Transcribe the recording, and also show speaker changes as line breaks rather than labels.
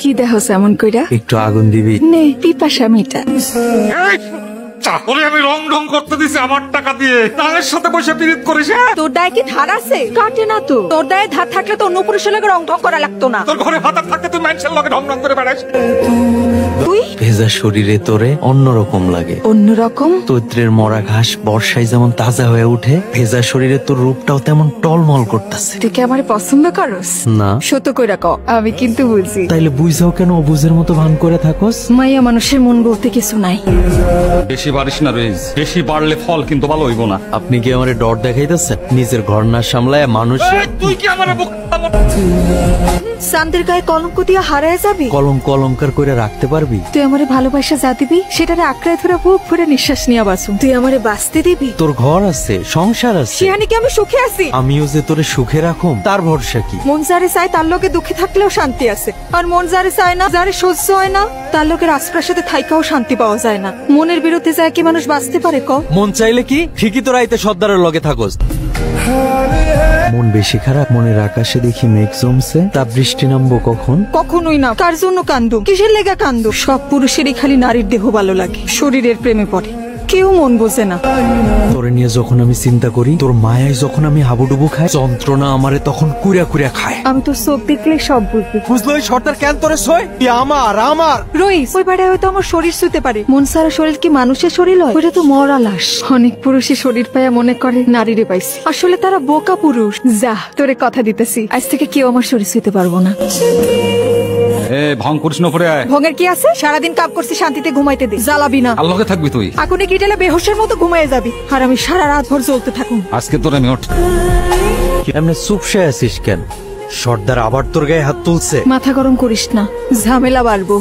কি দেখো এমন কইরা?
একটু আগুন দিবি?
নে পিপাসা মিটা।
তাহলে আমি রং ঢং করতে দিছি আমার টাকা দিয়ে, তাদের সাথে বসে পিরিত করিস?
তোর দায় কি ধার আছে? কাটে না তো। তোর দায়ে ধার থাকলে তো অন্য পুরুষের লগে রং ঢং করা লাগতো না।
তোর ঘরে ভাতা থাকতে তুই মানুষের লগে ঢং ঢং করে বেড়াস।
তুই
ভেজা শরীরে তোরে অন্যরকম লাগে।
অন্যরকম?
চৈত্রের মরা ঘাস বর্ষায় যেমন তাজা হয়ে উঠে, ভেজা শরীরে তোর রূপটাও তেমন টলমল করতেছে।
তুই কি আমারে পছন্দ করস?
না।
সত্য কইরা ক, আমি কিন্তু বুঝি।
তাইলে বুঝাও কেন অবুঝের মতো ভান করে থাকস?
মাইয়া মানুষের মন বলতে কিছু নাই।
বেশি বাড়িস না রেজ, বেশি বাড়লে ফল কিন্তু ভালো হইব না।
আপনি কি আমারে ডর দেখাইতেছেন? নিজের ঘর না সামলায় মানুষ।
তুই কি আমার
শান্তির গায়ে কলঙ্ক দিয়া হারায় যাবি?
কলঙ্ক অলঙ্কার করে রাখতে পারবি?
তুই আমারে ভালোবাসা যা দিবি সেটারে আঁকড়ায় ধরে বুক ভরে নিঃশ্বাস নিয়া বাঁচু। তুই আমারে বাঁচতে দিবি?
তোর ঘর আছে, সংসার আছে।
সেখানে কি আমি সুখে আছি?
আমিও যে তোরে সুখে রাখুম তার ভরসা কি?
মন যারে চায় তার লোকে দুঃখে থাকলেও শান্তি আছে, আর মন যারে চায় না, যারে সহ্য হয় না, তার লোকের আশ্রয়ের থাইকাও শান্তি পাওয়া যায় না। মনের বিরুদ্ধে যায় কি মানুষ বাঁচতে পারে ক?
মন চাইলে কি ঠিকই তোরা আইতে সর্দারের লগে থাকস। মন বেশি খারাপ, মনের আকাশে দেখি মেঘ জমছে, তা বৃষ্টি নামবো কখন?
কখনোই না। কার জন্য কান্দু? কিসের লেগা কান্দু? সব পুরুষেরই খালি নারীর দেহ ভালো লাগে, শরীরের প্রেমে পড়ে। কেউ মন বোঝে না।
তোরে নিয়ে যখন আমি চিন্তা করি, তোর মায়ায় যখন আমি হাবুডুবু খাই, যন্ত্রণা আমারে তখন কুড়া কুড়া খায়।
আমি তো চোখ দেখলে সব বুঝবি।
বুঝলো ওই সর্দার কেন তোরে সই? আমার আমার
রইস, ওই বেড়ায় হয়তো আমার শরীর শুতে পারে, মন সারা শরীর কি মানুষের শরীর হয়? ওটা তো মরা লাশ। অনেক পুরুষই শরীর পায়া মনে করে নারীরে পাইছি, আসলে তারা বোকা পুরুষ। যা, তোরে কথা দিতেছি, আজ থেকে কেউ আমার শরীর শুতে পারবো না।
ভং করিস না পরে।
ভঙ্গের কি আছে? সারাদিন কাপ করছি, শান্তিতে ঘুমাইতে দে। জ্বালাবি না।
আল্লাহকে থাকবি তুই।
আগুনে কিটেলে বেহোশের মতো ঘুমায় যাবি, আর আমি সারা রাত ভর জ্বলতে থাকুন।
আজকে তোর আমি ওঠ।
এমনি চুপসে আছিস কেন? সর্দার আবার তোর গায়ে হাত তুলছে।
মাথা গরম করিস না, ঝামেলা বাড়বো।